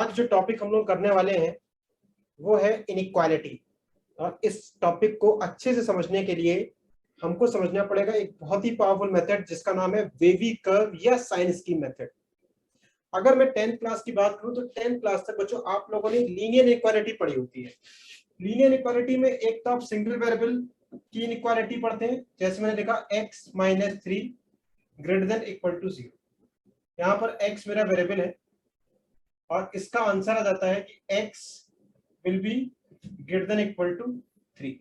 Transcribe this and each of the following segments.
आज जो टॉपिक हम लोग करने वाले हैं वो है इनइक्वालिटी। और इस टॉपिक को अच्छे से समझने के लिए हमको समझना पड़ेगा एक बहुत ही पावरफुल मेथड जिसका नाम है वेवी कर्व या साइन स्कीम मेथड। अगर मैं 10th क्लास की बात करूं तो 10th क्लास तक बच्चों आप लोगों ने लीनियर इक्वालिटी पढ़ी होती है। लीनियर इक्वालिटी में एक तो आप सिंगल वेरिएबल की इनइक्वालिटी पढ़ते हैं, जैसे मैंने देखा x minus 3 greater than equal to 0। यहाँ पर x मेरा वेरिएबल है और इसका आंसर आ जाता है कि x will be greater than equal to 3।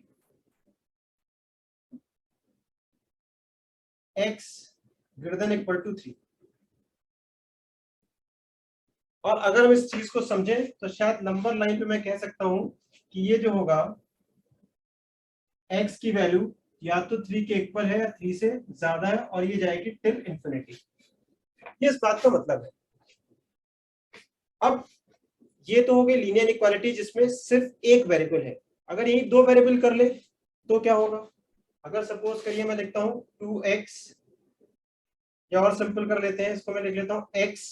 x greater than equal to 3। और अगर हम इस चीज को समझें तो शायद नंबर लाइन पे मैं कह सकता हूं कि ये जो होगा x की वैल्यू या तो 3 के इक्वल है या 3 से ज्यादा है और ये जाएगी टिल इंफिनिटी। ये इस बात का मतलब है। अब ये तो हो गई लीनियर इक्वालिटी जिसमें सिर्फ एक वेरिएबल है। अगर यही दो वेरिएबल कर ले तो क्या होगा? अगर सपोज करिए मैं लिखता हूं 2x, या और सिंपल कर लेते हैं इसको, मैं लिख लेता हूं x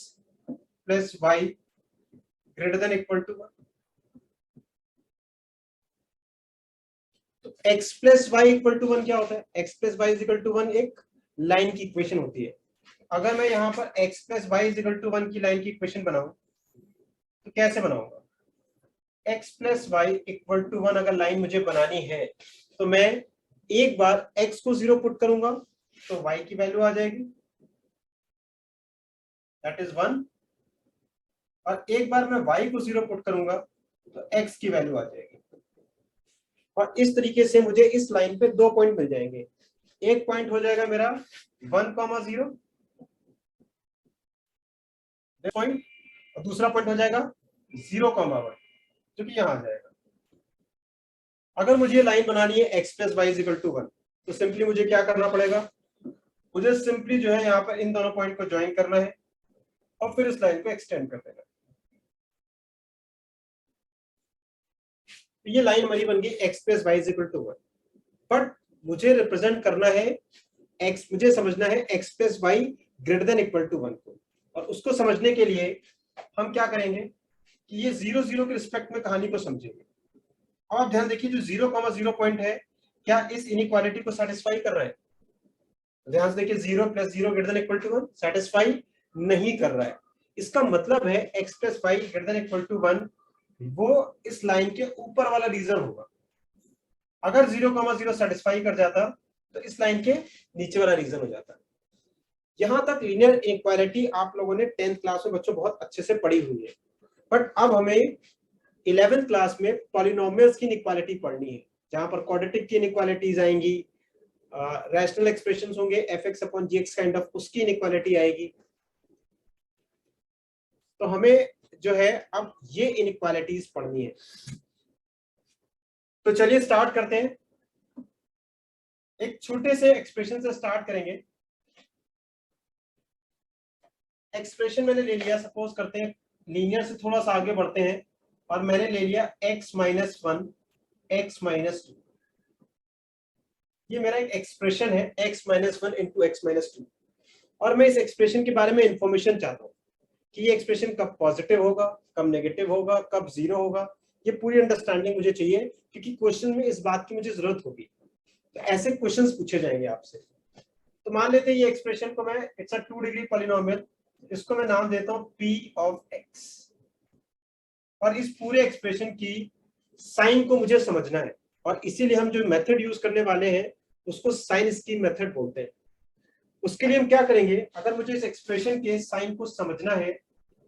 plus Y greater than equal to 1। तो x plus Y equal to 1 क्या होता है? x plus Y is equal to 1 एक लाइन की इक्वेशन होती है। अगर मैं यहाँ पर x plus Y is equal to 1 की लाइन की इक्वेशन बनाऊं तो कैसे बनाऊंगा? x plus Y equal to 1 अगर लाइन मुझे बनानी है तो मैं एक बार x को 0 पुट करूंगा तो y की वैल्यू आ जाएगी, दैट इज 1। और एक बार मैं y को 0 पुट करूंगा तो x की वैल्यू आ जाएगी। और इस तरीके से मुझे इस लाइन पे दो पॉइंट मिल जाएंगे। एक पॉइंट हो जाएगा मेरा 1,0 पॉइंट और दूसरा पॉइंट हो जाएगा 0,1 जो कि यहां आ जाएगा। अगर मुझे लाइन बनानी है x plus Y equal to 1 तो सिंपली मुझे क्या करना पड़ेगा? मुझे सिंपली जो है यहाँ पर इन दोनों पॉइंट को ज्वाइन करना है और फिर इस लाइन को एक्सटेंड कर देना। ये लाइन हमारी बन गई x plus Y equal to 1। But मुझे रिप्रेजेंट करना है x, मुझे समझना है x plus Y greater than equal to 1 को। और उसको समझने के लिए हम क्या करेंगे कि ये 0,0 के रिस्पेक्ट में कहानी को समझेंगे। और ध्यान देखिए जो 0,0 पॉइंट है क्या इस इनइक्वालिटी को सेटिस्फाई कर रहा है? ध्यान से देखिए 0 plus 0 greater than equal to 1 satisfy नहीं कर रहा है। इसका मतलब है x plus Y greater than equal to 1 वो इस लाइन के ऊपर वाला रीजन होगा। अगर 0,0 सेटिस्फाई कर जाता तो इस लाइन के नीचे वाला रीजन हो जाता। यहां तक लीनियर इनइक्वालिटी आप लोगों ने 10th क्लास में बच्चों बहुत अच्छे से पढ़ी हुई है। बट अब हमें 11th क्लास में पॉलिनोमियल्स की इनइक्वालिटी पढ़नी है, जहां पर क्वाड्रेटिक की इनइक्वालिटीज आएंगी, रैशनल एक्सप्रेशंस होंगे fx upon gx kind of, उसकी इनइक्वालिटी आएगी। तो हमें जो है अब ये इनइक्वालिटीज पढ़नी है। तो चलिए स्टार्ट करते हैं। एक छोटे से एक्सप्रेशन से स्टार्ट करेंगे। एक्सप्रेशन मैंने ले लिया, सपोज करते हैं लीनियर से थोड़ा सा आगे बढ़ते हैं और मैंने ले लिया x माइनस 1 x माइनस 2। ये मेरा एक एक्सप्रेशन है x minus 1 into x minus 2। और मैं इस एक्सप्रेशन के बारे में इंफॉर्मेशन चाहता हूँ कि ये एक्सप्रेशन कब पॉजिटिव होगा, कब नेगेटिव होगा, कब जीरो होगा। ये पूरी अंडरस्टैंडिंग मुझे चाहिए क्योंकि क्वेश्चन में इस बात की मुझे जरूरत होगी। तो ऐसे क्वेश्चंस पूछे जाएंगे आपसे। तो मान लेते हैं ये एक्सप्रेशन को मैं, इट्स अ 2 डिग्री पॉलिनोमियल, इसको मैं नाम देता हूं p ऑफ x। और इस पूरे एक्सप्रेशन की साइन को मुझे समझना है और इसीलिए हम जो मेथड यूज करने वाले हैं उसको साइन स्कीम मेथड बोलते हैं। उसके लिए हम क्या करेंगे, अगर मुझे इस एक्सप्रेशन के साइन को समझना है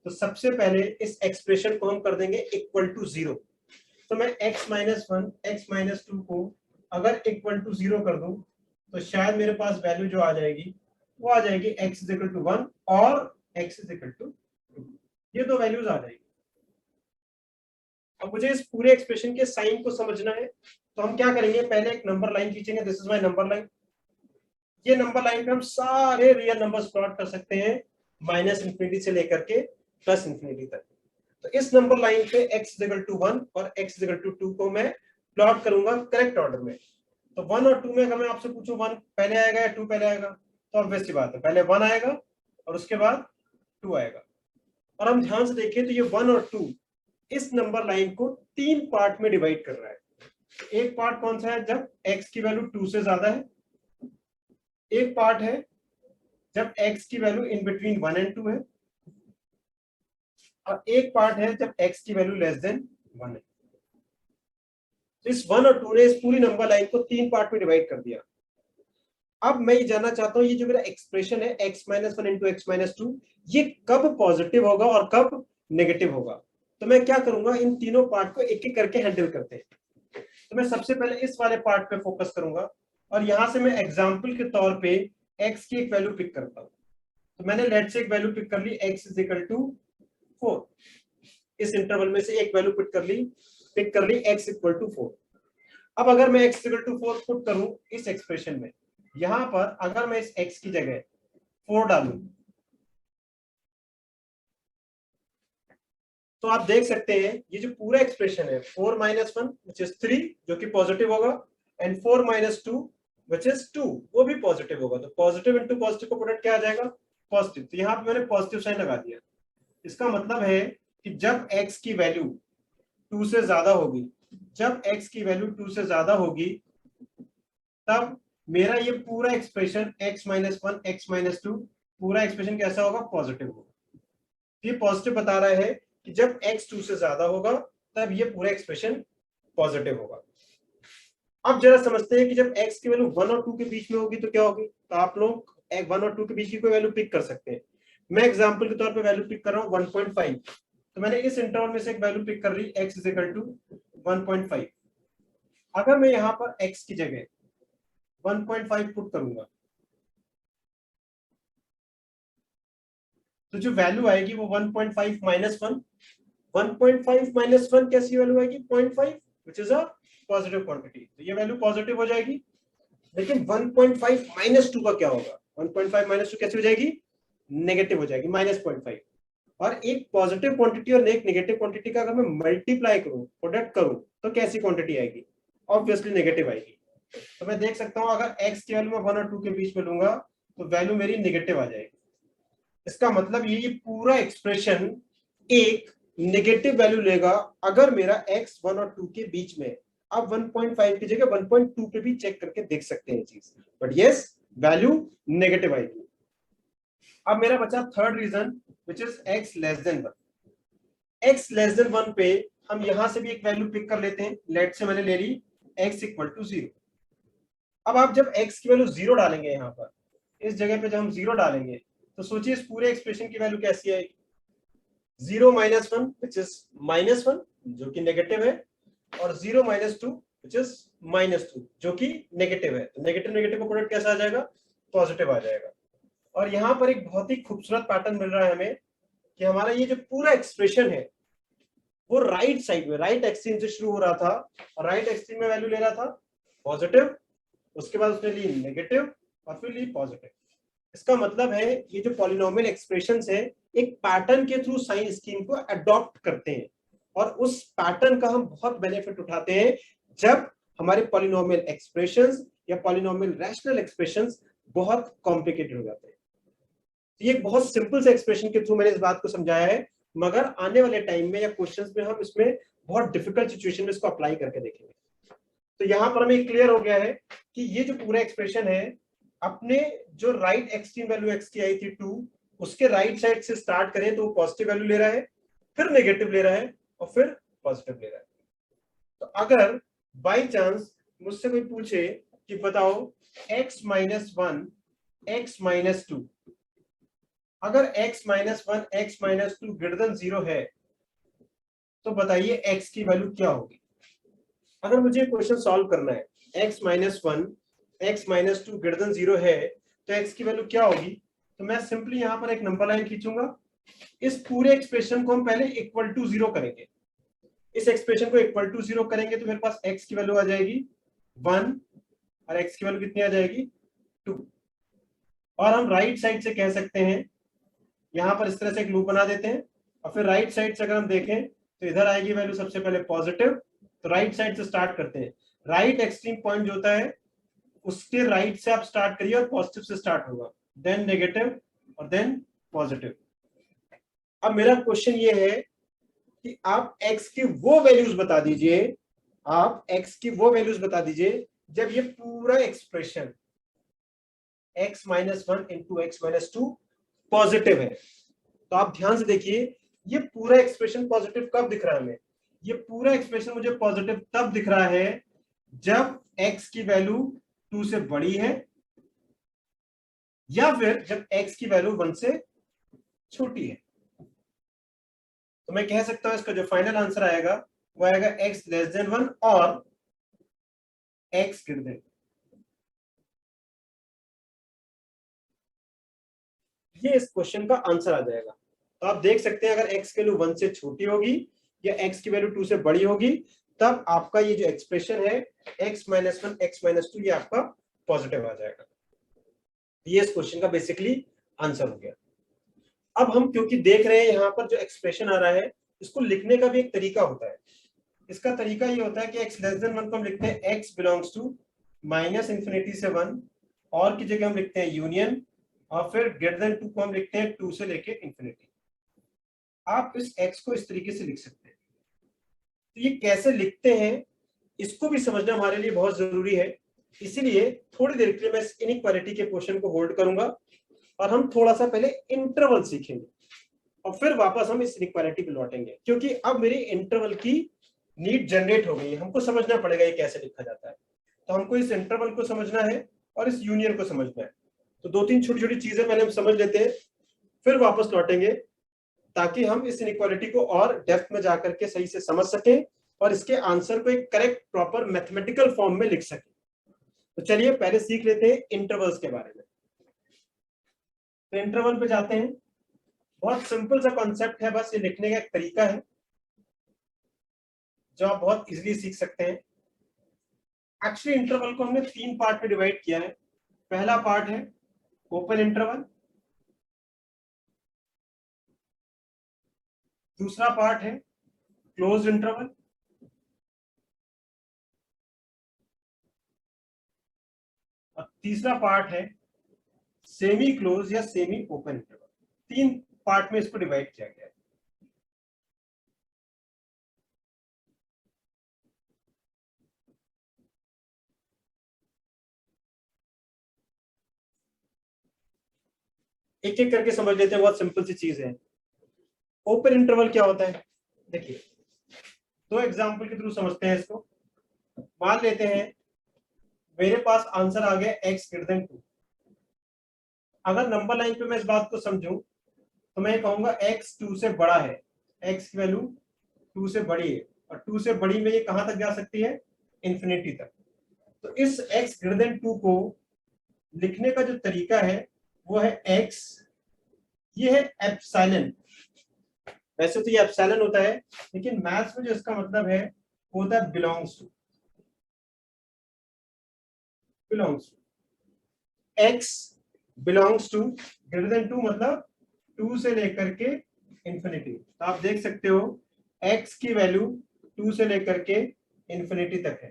तो सबसे पहले इस एक्सप्रेशन को हम कर देंगे इक्वल टू 0। तो मैं x माइनस 1 x माइनस 2 को अगर इक्वल टू 0 कर दूं तो शायद मेरे पास वैल्यू जो आ जाएगी वो आ जाएगी x इज इक्वल टू 1 और x इज इक्वल टू 2। ये दो वैल्यूज आ जाएगी। अब मुझे इस पूरे एक्सप्रेशन के साइन को समझना है तो हम क्या करेंगे, पहले एक नंबर लाइन खींचेंगे। This is my number line. ये नंबर लाइन पे हम सारे रियल नंबर्स प्लॉट कर सकते हैं, माइनस इंफिनिटी से लेकर के प्लस इंफिनिटी तक। तो इस नंबर लाइन पे x इज इक्वल टू 1 और x इज इक्वल टू 2 को मैं प्लॉट करूंगा करेक्ट ऑर्डर में। तो 1 और 2 में अगर मैं आपसे पूछूं 1 पहले आएगा या 2 पहले आएगा, तो ऑब्वियस सी बात है पहले 1 आएगा और उसके बाद 2 आएगा। और हम ध्यान से देखें तो ये 1 और 2 इस नंबर लाइन को 3 पार्ट में डिवाइड कर रहा है। एक पार्ट कौन सा है, जब x की वैल्यू 2 से ज्यादा है, एक पार्ट है जब x की वैल्यू इन बिटवीन 1 एंड 2 है, और एक पार्ट है जब x की वैल्यू लेस देन 1 है। तो इस 1 और 2 ने इस पूरी नंबर लाइन को 3 पार्ट में डिवाइड कर दिया। अब मैं ये जानना चाहता हूं, ये जो मेरा एक्सप्रेशन है x minus 1 into x minus 2, ये कब पॉजिटिव होगा और कब नेगेटिव होगा। तो मैं क्या करूंगा, इन तीनों पार्ट को एक एक करके हैंडल करते हैं। तो मैं सबसे पहले इस वाले पार्ट पे फोकस करूंगा, और यहां से मैं एग्जाम्पल के तौर पे x की एक वैल्यू पिक करता हूं। तो मैंने लेट से एक वैल्यू पिक कर ली, x इज इक्वल टू 4। इस इंटरवल में से एक वैल्यू पिक कर ली x इक्वल टू 4। अब अगर मैं x इक्वल टू 4 पुट करूं इस एक्सप्रेशन में, यहां पर अगर मैं इस x की जगह 4 डालूं, तो आप देख सकते हैं ये जो पूरा एक्सप्रेशन है 4 माइनस 1 विच इज 3 जो कि पॉजिटिव होगा, एंड 4 माइनस 2 विच इज 2 वो भी पॉजिटिव होगा। तो पॉजिटिव इंटू पॉजिटिव का प्रोडक्ट क्या आ जाएगा, पॉजिटिव। तो यहाँ पे मैंने पॉजिटिव साइन लगा दिया। इसका मतलब है कि जब x की वैल्यू 2 से ज्यादा होगी, जब x की वैल्यू 2 से ज्यादा होगी, तब मेरा ये पूरा expression x minus 1 x minus 2 पूरा एक्सप्रेशन कैसा होगा, पॉजिटिव होगा। ये पॉजिटिव बता रहा है कि जब x 2 से ज्यादा होगा तब ये पूरा एक्सप्रेशन पॉजिटिव होगा। अब जरा समझते हैं कि जब x की वैल्यू 1 और 2 के बीच में होगी तो क्या होगी। तो आप लोग 1 और 2 के बीच की कोई वैल्यू पिक कर सकते हैं। मैं एग्जांपल के तौर पे वैल्यू पिक कर रहा हूं 1.5। तो मैंने इस इंटरवल में से एक वैल्यू पिक कर ली x इज इक्वल टू 1.5। अगर मैं यहां पर x की जगह 1.5 पुट करूंगा, तो जो वैल्यू आएगी वो 1.5 माइनस 1। 1.5 माइनस 1 कैसी वैल्यू आएगी, 0.5 which is a positive quantity. तो ये वैल्यू पॉजिटिव हो जाएगी। लेकिन 1.5 माइनस 2 का क्या होगा, 1.5 माइनस 2 कैसी हो जाएगी, नेगेटिव हो जाएगी, माइनस 0.5। और एक पॉजिटिव क्वांटिटी और एक नेगेटिव क्वांटिटी का अगर मैं मल्टीप्लाई करूं, प्रोडक्ट करूं, तो कैसी क्वांटिटी आएगी, ऑब्वियसली नेगेटिव आएगी। तो मैं देख सकता हूं अगर x की वैल्यू मैं 1 और 2 के बीच में लूंगा तो वैल्यू मेरी नेगेटिव आ जाएगी। इसका मतलब ये पूरा एक्सप्रेशन एक नेगेटिव वैल्यू लेगा अगर मेरा x 1 और 2 के बीच में। आप 1.5 की जगह 1.2 पे भी चेक करके देख सकते हैं चीज, बट यस वैल्यू नेगेटिव आएगी। अब मेरा बचा third region which is x less than 1। x less than 1 पे हम यहां से भी एक वैल्यू पिक कर लेते हैं। लेट से मैंने ले ली x इक्वल टू 0। अब आप जब x की वैल्यू 0 डालेंगे, यहां पर इस जगह पे जब हम 0 डालेंगे तो सोचिए इस पूरे एक्सप्रेशन की वैल्यू कैसी आएगी, 0 माइनस 1 विच इज माइनस 1 जो कि नेगेटिव है, और 0 माइनस 2 विच इज माइनस 2 जो कि नेगेटिव है। तो नेगेटिव नेगेटिव का प्रोडक्ट कैसा आ जाएगा, पॉजिटिव आ जाएगा। और यहाँ पर एक बहुत ही खूबसूरत पैटर्न मिल रहा है हमें कि हमारा ये जो पूरा एक्सप्रेशन है वो राइट साइड में, राइट एक्सट्रीम से शुरू हो रहा था, और राइट एक्सट्रीम में वैल्यू ले रहा था पॉजिटिव, उसके बाद उसने ली नेगेटिव और फिर ली पॉजिटिव। इसका मतलब है ये जो पॉलिनोमियल एक्सप्रेशंस है एक पैटर्न के थ्रू साइन स्कीम को अडॉप्ट करते हैं, और उस पैटर्न का हम बहुत बेनिफिट उठाते हैं जब हमारे पॉलिनोमियल एक्सप्रेशंस या पॉलिनोमियल रैशनल एक्सप्रेशंस बहुत कॉम्प्लिकेटेड हो जाते हैं। ये एक बहुत सिंपल से एक्सप्रेशन के थ्रू मैंने इस बात को समझाया है, मगर आने वाले टाइम में या क्वेश्चंस में हम इसमें बहुत डिफिकल्ट सिचुएशन में इसको अप्लाई करके देखेंगे। तो यहां पर हमें क्लियर हो गया है कि ये जो पूरा एक्सप्रेशन है अपने जो राइट एक्सट्रीम वैल्यू x की आई थी 2 उसके राइट साइड से स्टार्ट करें तो वो पॉजिटिव वैल्यू ले रहा है, फिर नेगेटिव ले रहा है और फिर पॉजिटिव ले रहा है। तो अगर बाई चांस मुझसे कोई पूछे कि बताओ x माइनस 1 एक्स माइनस 2, अगर x minus 1 x minus 2 greater than 0 है तो बताइए x की वैल्यू क्या होगी। अगर मुझे क्वेश्चन सॉल्व करना है x minus 1 x minus 2 greater than 0 है तो x की वैल्यू क्या होगी, तो मैं सिंपली यहां पर एक नंबर लाइन खींचूंगा। इस पूरे एक्सप्रेशन को हम पहले इक्वल टू 0 करेंगे। इस एक्सप्रेशन को इक्वल टू 0 करेंगे तो मेरे पास x की वैल्यू आ जाएगी 1 और x की वैल्यू कितनी आ जाएगी 2। और हम राइट साइड से कह सकते हैं, यहां पर इस तरह से एक लूप बना देते हैं, और फिर राइट साइड से अगर हम देखें तो इधर आएगी वैल्यू सबसे पहले पॉजिटिव। तो राइट साइड से स्टार्ट करते हैं। राइट एक्सट्रीम पॉइंट जो होता है उसके राइट से आप स्टार्ट करिए और पॉजिटिव से स्टार्ट होगा, देन नेगेटिव और देन पॉजिटिव। अब मेरा क्वेश्चन ये है कि आप x की वो वैल्यूज बता दीजिए, आप x की वो वैल्यूज बता दीजिए जब ये पूरा expression x minus one into x minus to positive है। तो आप ध्यान से देखिए, ये पूरा एक्सप्रेशन पॉजिटिव कब दिख रहा है हमें? ये पूरा एक्सप्रेशन मुझे पॉजिटिव तब दिख रहा है जब x की वैल्यू 2 से बड़ी है या फिर जब x की वैल्यू 1 से छोटी है। तो मैं कह सकता हूं इसका जो फाइनल आंसर आएगा वो आएगा x लेस देन 1 और x ग्रेटर देन। ये इस क्वेश्चन का आंसर आ जाएगा। तो आप देख सकते हैं अगर x की वैल्यू 1 से छोटी होगी या x की वैल्यू 2 से बड़ी होगी तब आपका ये जो एक्सप्रेशन है x minus one X minus to ये आपका पॉजिटिव आ जाएगा। ये इस क्वेश्चन का बेसिकली आंसर हो गया। अब हम क्योंकि देख रहे हैं यहाँ पर जो एक्सप्रेशन आ रहा है इसको लिखने का भी एक तरीका होता है। इसका तरीका ये होता है कि x लेस देन 1 को हम लिखते हैं x belongs to minus infinity से 1 और की जगह हम लिखते हैं यूनियन और फिर ग्रेटर देन 2 को हम लिखते हैं 2 से लेके इंफिनिटी। आप इस x को इस तरीके से लिख सकते हैं। तो ये कैसे लिखते हैं इसको भी समझना हमारे लिए बहुत जरूरी है, इसीलिए थोड़ी देर के लिए मैं इस इनइक्वालिटी के पोर्शन को होल्ड करूंगा और हम थोड़ा सा पहले इंटरवल सीखेंगे और फिर वापस हम इस इनइक्वालिटी पे लौटेंगे, क्योंकि अब मेरी इंटरवल की नीड जनरेट हो गई है। हमको समझना पड़ेगा ये कैसे लिखा जाता है। तो हमको इस इंटरवल को समझना है और इस यूनियन को समझना है। तो दो तीन छोटी छोटी चीजें पहले हम समझ लेते हैं, फिर वापस लौटेंगे ताकि हम इस इनइक्वालिटी को और डेप्थ में जाकर के सही से समझ सकें और इसके आंसर को एक करेक्ट प्रॉपर मैथमेटिकल फॉर्म में लिख सकें। तो चलिए पहले सीख लेते हैं इंटरवल्स के बारे में। तो इंटरवल पे जाते हैं। बहुत सिंपल सा कॉन्सेप्ट है, बस ये लिखने का एक तरीका है जो आप बहुत इजीली सीख सकते हैं। एक्चुअली इंटरवल को हमने 3 पार्ट में डिवाइड किया है। पहला पार्ट है ओपन इंटरवल, दूसरा पार्ट है क्लोज इंटरवल और तीसरा पार्ट है सेमी क्लोज या सेमी ओपन इंटरवल। 3 पार्ट में इसको डिवाइड किया गया है। एक एक करके समझ लेते हैं, बहुत सिंपल सी चीज है। ओपन इंटरवल क्या होता है? देखिए दो एग्जांपल के थ्रू समझते हैं इसको। मान लेते हैं मेरे पास आंसर आ गया x ग्रेटर देन 2। अगर नंबर लाइन पे मैं इस बात को समझूं तो मैं कहूंगा x 2 से बड़ा है, x की वैल्यू 2 से बड़ी है और 2 से बड़ी में ये कहां तक जा सकती है? इंफिनिटी तक। तो इस x ग्रेटर देन 2 को लिखने का जो तरीका है वो है x, ये है एप्सिलॉन। वैसे तो ये एप्सिलॉन होता है लेकिन मैथ्स में जो इसका मतलब है वो होता है belongs to. Belongs to x belongs to greater than 2 मतलब 2 से लेकर के इंफिनिटी। तो आप देख सकते हो x की वैल्यू 2 से लेकर के इंफिनिटी तक है।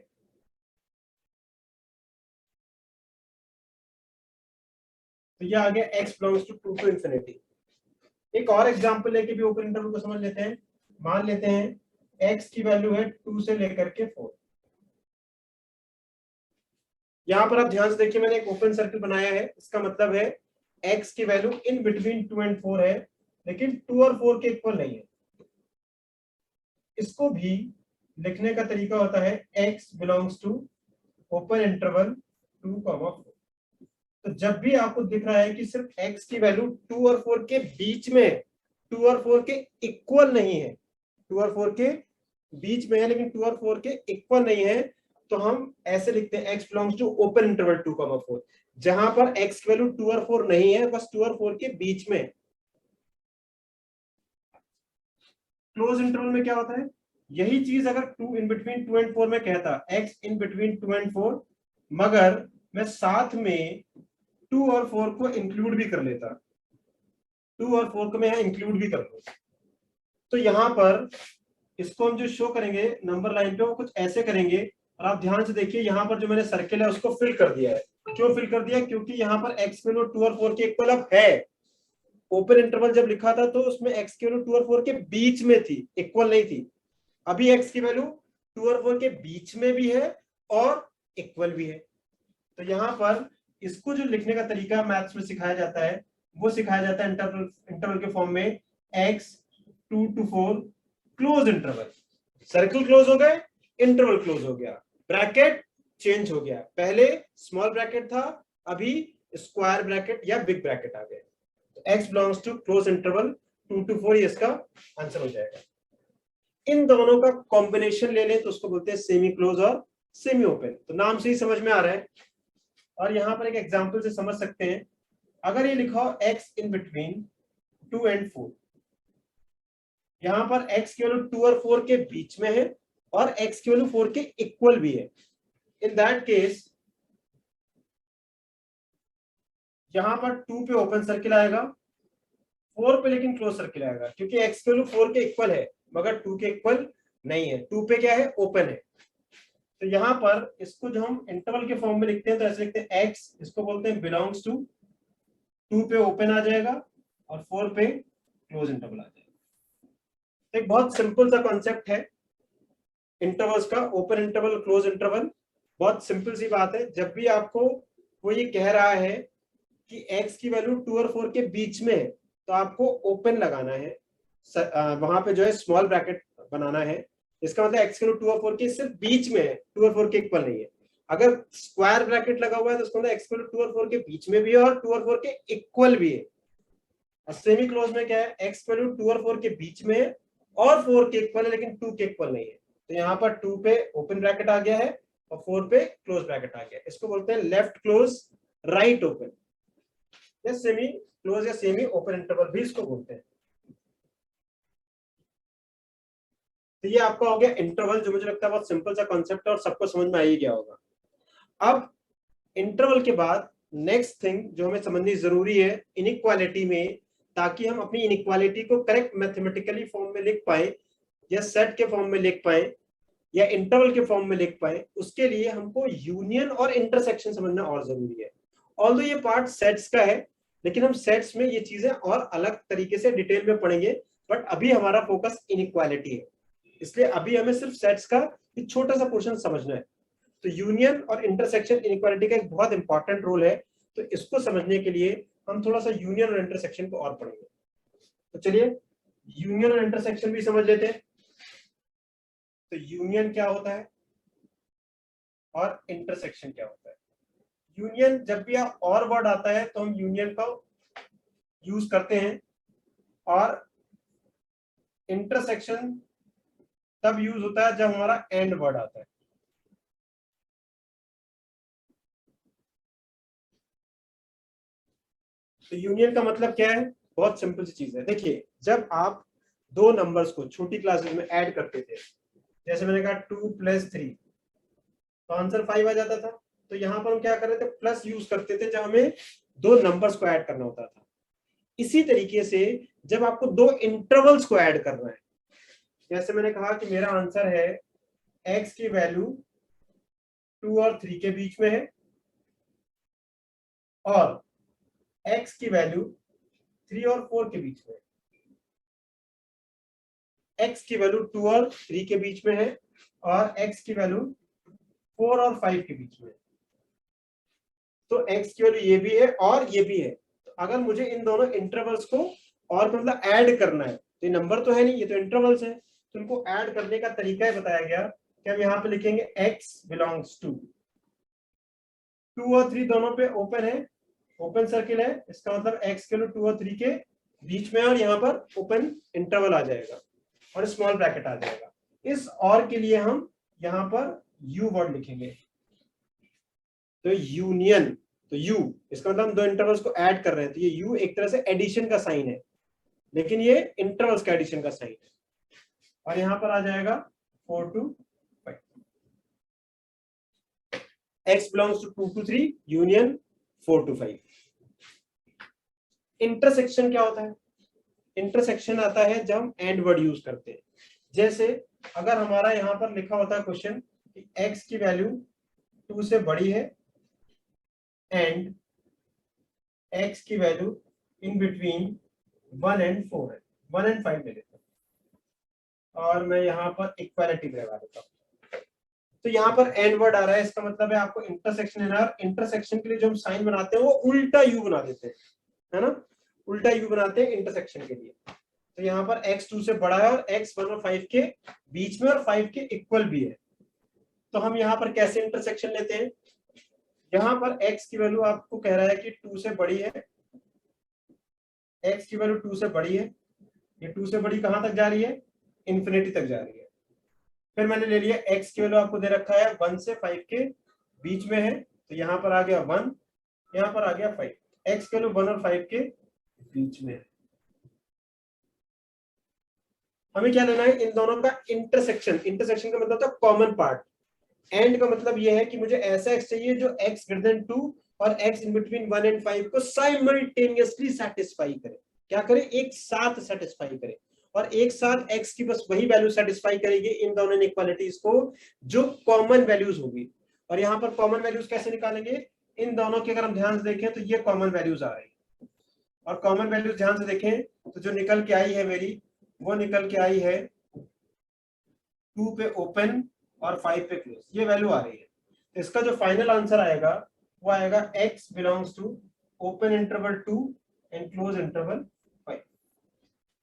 तो ये आ गया x belongs to 2 to infinity. एक और एग्जांपल लेके भी ओपन इंटरवल को समझ लेते हैं। मान लेते हैं x की वैल्यू है 2 से लेकर के 4। यहां पर आप ध्यान से देखिए मैंने एक ओपन सर्कल बनाया है, इसका मतलब है x की वैल्यू इन बिटवीन 2 एंड 4 है लेकिन 2 और 4 के इक्वल नहीं है। इसको भी लिखने का तरीका होता है x belongs to open interval 2, 4। तो जब भी आपको दिख रहा है कि सिर्फ x की वैल्यू 2 और 4 के बीच में, 2 और 4 के इक्वल नहीं है, 2 और 4 के बीच में है लेकिन 2 और 4 के इक्वल नहीं है, तो हम ऐसे लिखते हैं x belongs to open interval 2, 4। जहां पर x की वैल्यू 2 और 4 नहीं है, बस 2 और 4 के बीच में। क्लोज इंटरवल में क्या होता है? यही चीज अगर 2 इन बिटवीन 2 एंड 4 में कहता x इन बिटवीन 2 एंड 4, मगर मैं साथ में 2 और 4 को इंक्लूड भी कर लेता, 2 और 4 को मैं यहाँ इंक्लूड भी कर लूं, तो यहाँ पर इसको हम जो शो करेंगे नंबर लाइन पे वो कुछ ऐसे करेंगे। और आप ध्यान से देखिए यहाँ पर जो मैंने सर्किल है उसको फिल कर दिया है। क्यों फिल कर दिया? क्योंकि यहाँ पर x वैल्यू 2 और 4 के इक्वल अब है। ओपन इंटरवल जब लिखा था तो उसमें x की वैल्यू 2 और 4 के बीच में थी, इक्वल नहीं थी। अभी x की वैल्यू 2 और 4 के बीच में भी है और इक्वल भी है। तो यहाँ पर इसको जो लिखने का तरीका मैथ्स में सिखाया जाता है वो सिखाया जाता है इंटरवल के फॉर्म में x 2 to 4 close interval. Circle close हो गए, इंटरवल क्लोज हो गया, ब्रैकेट चेंज हो गया, पहले स्मॉल ब्रैकेट था, अभी स्क्वायर ब्रैकेट या बिग ब्रैकेट आ गया। तो x belongs to close interval 2 to 4, ये इसका आंसर हो जाएगा। इन दोनों का कॉम्बिनेशन ले लें तो उसको बोलते हैं सेमी क्लोज और सेमी ओपन। तो नाम से ही समझ में आ रहा है। और यहां पर एक एग्जांपल से समझ सकते हैं, अगर ये लिखा हो x इन बिटवीन 2 and 4, यहां पर x की वैल्यू 2 और 4 के बीच में है और x की वैल्यू 4 के इक्वल भी है। इन दैट केस यहां पर 2 पे ओपन सर्किल आएगा, 4 पे लेकिन क्लोज सर्किल आएगा, क्योंकि x की वैल्यू 4 के इक्वल है मगर 2 के इक्वल नहीं है। 2 पे क्या है, ओपन है। तो यहां पर इसको जो हम इंटरवल के फॉर्म में लिखते हैं तो ऐसे लिखते हैं x, इसको बोलते हैं बिलोंग्स टू 2 पे ओपन आ जाएगा और 4 पे क्लोज इंटरवल आ जाएगा। तो एक बहुत सिंपल सा कॉन्सेप्ट है इंटरवल्स का, ओपन इंटरवल क्लोज इंटरवल। बहुत सिंपल सी बात है। जब भी आपको वो ये कह रहा है कि x की वैल्यू 2 और 4 के बीच में है तो आपको ओपन लगाना है, वहां पे जो है स्मॉल ब्रैकेट बनाना है। इसका मतलब x की वैल्यू 2 और 4 के सिर्फ बीच में है, 2 और 4 के इक्वल नहीं है। अगर स्क्वायर ब्रैकेट लगा हुआ है तो उसका मतलब x की वैल्यू 2 और 4 के बीच में भी है और 2 और 4 के इक्वल भी है। और सेमी क्लोज में क्या है, x की वैल्यू 2 और 4 के बीच में है और 4 के इक्वल है लेकिन 2 के इक्वल नहीं है। तो यहाँ पर 2 पे ओपन ब्रैकेट आ गया है और 4 पे क्लोज ब्रैकेट आ गया है। इसको बोलते हैं लेफ्ट क्लोज राइट ओपन, या सेमी क्लोज या सेमी ओपन इंटरवल भी इसको बोलते हैं। तो ये आपका हो गया इंटरवल, जो मुझे लगता है बहुत सिंपल सा कॉन्सेप्ट है और सबको समझ में आ ही गया होगा। अब इंटरवल के बाद नेक्स्ट थिंग जो हमें समझनी जरूरी है इनइक्वालिटी में, ताकि हम अपनी इनइक्वालिटी को करेक्ट मैथमेटिकली फॉर्म में लिख पाए या सेट के फॉर्म में लिख पाए या इंटरवल के फॉर्म में लिख पाए, उसके लिए हमको यूनियन और इंटरसेक्शन समझना और जरूरी है। ऑल्दो ये पार्ट सेट्स का है लेकिन हम सेट्स में ये चीजें और अलग तरीके से डिटेल में पढ़ेंगे, बट अभी हमारा फोकस इनइक्वालिटी है, इसलिए अभी हमें सिर्फ सेट्स का एक छोटा सा पोर्शन समझना है। तो यूनियन और इंटरसेक्शन इनइक्वालिटी का एक बहुत इंपॉर्टेंट रोल है। तो इसको समझने के लिए हम थोड़ा सा यूनियन और इंटरसेक्शन को और पढ़ेंगे। तो चलिए यूनियन और इंटरसेक्शन भी समझ लेते हैं। तो यूनियन क्या होता है और इंटरसेक्शन क्या होता है। यूनियन जब भी और वर्ड आता है तो हम यूनियन का यूज करते हैं, और इंटरसेक्शन तब यूज होता है जब हमारा एंड वर्ड आता है। तो यूनियन का मतलब क्या है, बहुत सिंपल सी चीज है। देखिए जब आप दो नंबर्स को छोटी क्लासेस में ऐड करते थे, जैसे मैंने कहा 2 + 3 तो आंसर 5 आ जाता था। तो यहां पर हम क्या कर रहे थे, प्लस यूज करते थे जब हमें दो नंबर्स को ऐड करना होता था। इसी तरीके से जब आपको दो इंटरवल्स को ऐड करना है, जैसे मैंने कहा कि मेरा आंसर है x की वैल्यू 2 और 3 के बीच में है और x की वैल्यू 3 और 4 के बीच में है। x की वैल्यू 2 और 3 के बीच में है और x की वैल्यू 4 और 5 के बीच में है। तो x की वैल्यू ये भी है और ये भी है। तो अगर मुझे इन दोनों इंटरवल्स को और मतलब ऐड करना है, तो ये नंबर तो है नहीं, ये तो इंटरवल्स है, तो इनको ऐड करने का तरीका ही बताया गया कि हम यहाँ पे लिखेंगे x बिलोंग्स टू 2 और 3 दोनों पे ओपन है, ओपन सर्किल है, इसका मतलब x के लिए 2 और 3 के बीच में और यहाँ पर ओपन इंटरवल आ जाएगा और स्मॉल ब्रैकेट आ जाएगा। इस और के लिए हम यहाँ पर u वर्ड लिखेंगे। तो यूनियन, तो u इसका मतलब हम दो इंटरवल्स को ऐड कर रहे हैं, तो ये u एक तरह से एडिशन का साइन है, लेकिन ये इंटरवल्स का एडिशन का साइन है। और यहाँ पर आ जाएगा 4 to 5, x belongs to 2 to 3 union 4 to 5। Intersection क्या होता है, इंटरसेक्शन आता है जब हम एंड वर्ड यूज करते हैं। जैसे अगर हमारा यहाँ पर लिखा होता है क्वेश्चन कि x की वैल्यू 2 से बड़ी है एंड x की वैल्यू इन बिटवीन 1 एंड 4 है, 1 एंड 5 ले लेता हूँ और मैं यहाँ पर इक्वालिटी लगा देता हूँ। तो यहाँ पर एंड वर्ड आ रहा है, इसका मतलब है आपको इंटरसेक्शन लेना है। और इंटरसेक्शन के लिए जो हम साइन बनाते हैं वो उल्टा यू बना देते हैं, है ना, उल्टा यू बनाते हैं इंटरसेक्शन के लिए। तो यहाँ पर x 2 से बड़ा है और x 1 और 5 के बीच में और 5 के इक्वल भी है। तो हम यहाँ पर कैसे इंटरसेक्शन लेते हैं, यहाँ पर x की वैल्यू आपको कह रहा है कि 2 से बड़ी है, x की वैल्यू 2 से बड़ी है, ये 2 से बड़ी कहां तक जा रही है, इंफिनिटी तक जा रही है। फिर मैंने ले लिया x की वैल्यू आपको दे रखा है 1 से 5 के बीच में है, तो यहाँ पर आ गया 1, यहाँ पर आ गया 5, x की वैल्यू 1 और 5 के बीच में है। हमें क्या लेना है, इन दोनों का इंटरसेक्शन। इंटरसेक्शन का मतलब था कॉमन पार्ट। एंड का मतलब यह है कि मुझे ऐसा x चाहिए जो x ग्रेटर देन 2 और x इन बिटवीन 1 एंड 5 को साइमल्टेनियसली सेटिस्फाई करे। क्या करे, एक साथ सेटिस्फाई करे। और एक साथ x की बस वही वैल्यू सेटिस्फाई करेगी इन दोनों इनइक्वालिटीज को जो कॉमन वैल्यूज होगी। और यहाँ पर कॉमन वैल्यूज कैसे निकालेंगे, इन दोनों की अगर हम ध्यान से देखें तो ये कॉमन वैल्यूज आ रही है। और कॉमन वैल्यूज ध्यान से देखें तो जो निकल के आई है मेरी, वो निकल के आई है 2 पे ओपन और 5 पे क्लोज, ये वैल्यू आ रही है। तो इसका जो फाइनल आंसर आएगा वो आएगा x belongs to open interval 2 and close interval 5।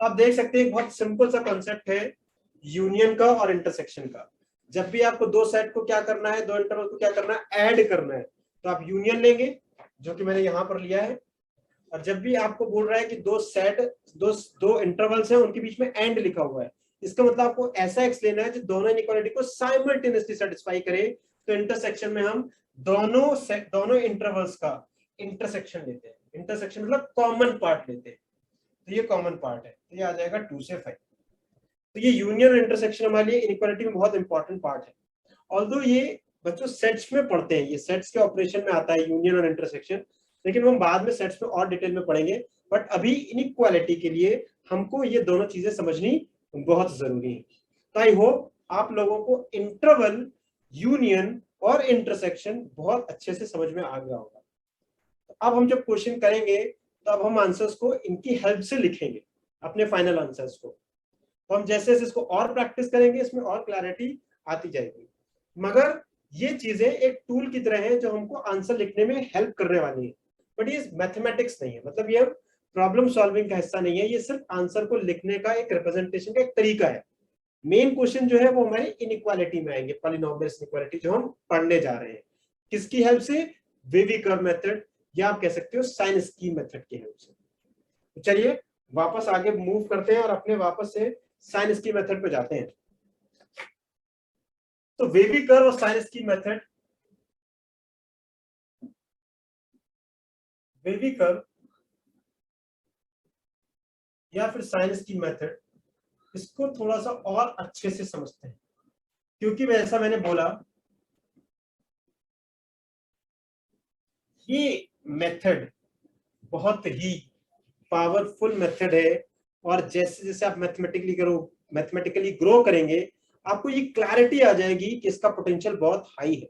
आप देख सकते हैं एक बहुत सिंपल सा कॉन्सेप्ट है यूनियन का और इंटरसेक्शन का। जब भी आपको दो सेट को क्या करना है, दो इंटरवल को क्या करना है, ऐड करना है, तो आप यूनियन लेंगे जो कि मैंने यहां पर लिया है। और जब भी आपको बोल रहा है कि दो सेट, दो इंटरवल्स हैं, उनके बीच में एंड लिखा हुआ है, इसका मतलब आपको ऐसा एक्स लेना है जो दोनों इनइक्वालिटी को साइमल्टेनियसली सेटिस्फाई करे। तो इंटरसेक्शन में हम दोनों इंटरवल्स का इंटरसेक्शन लेते हैं। इंटरसेक्शन मतलब कॉमन पार्ट लेते हैं, तो ये कॉमन पार्ट है, तो ये आ जाएगा 2 से 5। तो ये यूनियन और इंटरसेक्शन हमारे लिए इनइक्वालिटी में बहुत इंपॉर्टेंट पार्ट है। ऑल्दो ये बच्चों सेट्स में पढ़ते हैं, ये सेट्स के ऑपरेशन में आता है यूनियन और इंटरसेक्शन, लेकिन हम बाद में सेट्स में और डिटेल में पढ़ेंगे। बट अभी इनइक्वालिटी के लिए हमको ये दोनों चीजें समझनी बहुत जरूरी है। तो आई होप आप लोगों को इंटरवल, यूनियन और इंटरसेक्शन बहुत अच्छे से समझ में आ गया होगा। तो अब हम जब क्वेश्चन करेंगे तो अब हम आंसर्स को इनकी हेल्प से लिखेंगे, अपने फाइनल आंसर्स को। तो हम जैसे जैसे इसको और प्रैक्टिस करेंगे इसमें और क्लैरिटी आती जाएगी। मगर ये चीजें एक टूल की तरह है जो हमको आंसर लिखने में हेल्प करने वाली है। बट ये मैथमेटिक्स नहीं है, मतलब ये प्रॉब्लम सॉल्विंग का हिस्सा नहीं है, ये सिर्फ आंसर को लिखने का एक रिप्रेजेंटेशन का एक तरीका है। मेन क्वेश्चन जो है वो हमारे इनइक्वालिटी में आएंगे, पॉलिनोमियल्स इनइक्वालिटी जो हम पढ़ने जा रहे हैं। किसकी हेल्प से, वेवी कर्व मेथड, या आप कह सकते हो साइन स्कीम मेथड की हेल्प से। तो चलिए वापस आगे मूव करते हैं और अपने वापस से साइन स्कीम मेथड पे जाते हैं। तो वेवी कर्व और sign scheme method, wavy curve या फिर साइन स्कीम मेथड, इसको थोड़ा सा और अच्छे से समझते हैं। क्योंकि वैसा मैंने बोला ये मेथड बहुत ही पावरफुल मेथड है। और जैसे जैसे आप मैथमेटिकली ग्रो करेंगे, आपको ये क्लैरिटी आ जाएगी कि इसका पोटेंशियल बहुत हाई है।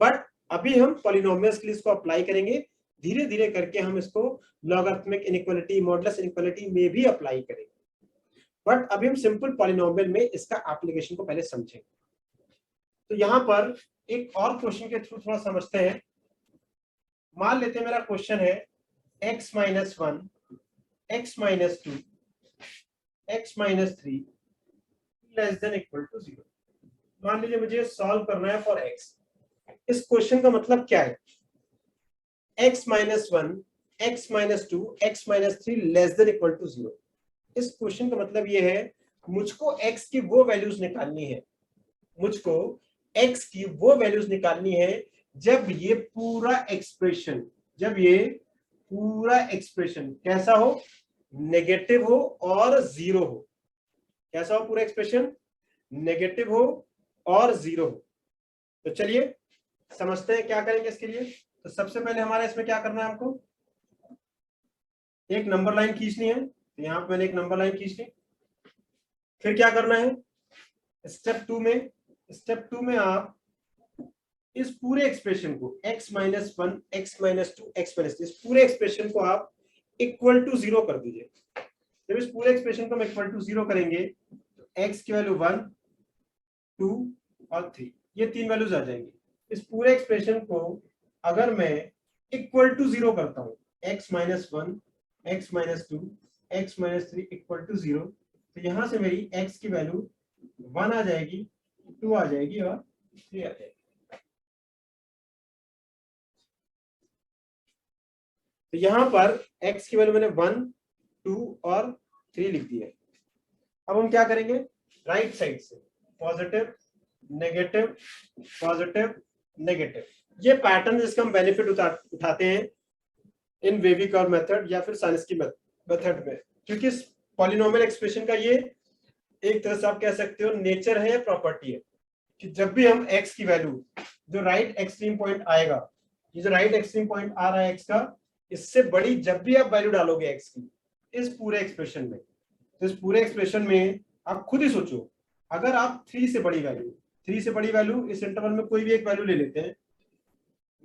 बट अभी हम पॉलिनोमियल्स के लिए इसको अप्लाई करेंगे, धीरे धीरे करके हम इसको लॉगरिथमिक इनइक्वालिटी, मॉडुलस इनइक्वालिटी में भी अप्लाई करेंगे। बट अभी हम सिंपल पॉलिनोमियल में इसका एप्लीकेशन को पहले समझेंगे। तो यहां पर एक और क्वेश्चन के थ्रू थोड़ा समझते हैं। मान लेते हैं मेरा क्वेश्चन है x minus 1, x minus 2, x minus 3 less than equal to 0। मान लीजिए मुझे सॉल्व करना है फॉर x। इस क्वेश्चन का मतलब क्या है, x minus 1, x minus 2, x minus 3 less than equal to 0। इस क्वेश्चन का मतलब ये है मुझको x की वो वैल्यूज निकालनी है, मुझको x की वो वैल्यूज निकालनी है जब ये पूरा एक्सप्रेशन, जब ये पूरा एक्सप्रेशन कैसा हो, नेगेटिव हो और जीरो हो। कैसा हो पूरा एक्सप्रेशन, नेगेटिव हो और जीरो हो। तो चलिए समझते हैं क्या करेंगे इसके लिए। तो सबसे पहले हमारा इसमें क्या करना है, हमको एक नंबर लाइन खींचनी है। तो यहां पर मैंने एक नंबर लाइन खींच ली। फिर क्या करना है, स्टेप टू में आप इस पूरे एक्सप्रेशन को x minus 1, x minus 2, x minus 3, इस पूरे एक्सप्रेशन को आप इक्वल टू 0 कर दीजिए। जब इस पूरे एक्सप्रेशन को हम इक्वल टू 0 करेंगे तो x की वैल्यू 1, 2 और 3, ये 3 वैल्यूज आ जाएंगी। इस पूरे एक्सप्रेशन को अगर मैं इक्वल टू 0 करता हूँ, x minus 1, x minus 2, x minus 3 equal to 0, तो यहां से मेरी x की वैल्यू 1 आ जाएगी, 2 आ जाएगी और 3 आ जाएगी। तो यहां पर x की वैल्यू मैंने 1, 2 और 3 लिख दी है। अब हम क्या करेंगे, राइट साइड से पॉजिटिव नेगेटिव पॉजिटिव नेगेटिव, ये पैटर्न जिसका हम बेनिफिट उठाते हैं इन वेवी कर्व मेथड या फिर साइंस की मेथड में, क्योंकि पॉलिनोमियल एक्सप्रेशन का ये एक तरह से आप कह सकते हो नेचर है या प्रॉपर्टी है कि जब भी हम x की वैल्यू, जो राइट एक्सट्रीम पॉइंट आएगा, ये जो राइट एक्सट्रीम पॉइंट आ रहा है x का, इससे बड़ी जब भी आप वैल्यू डालोगे x की इस पूरे एक्सप्रेशन में, तो इस पूरे एक्सप्रेशन में आप खुद ही सोचो, अगर आप 3 से बड़ी वैल्यू इस इंटरवल में कोई भी एक वैल्यू ले लेते हैं,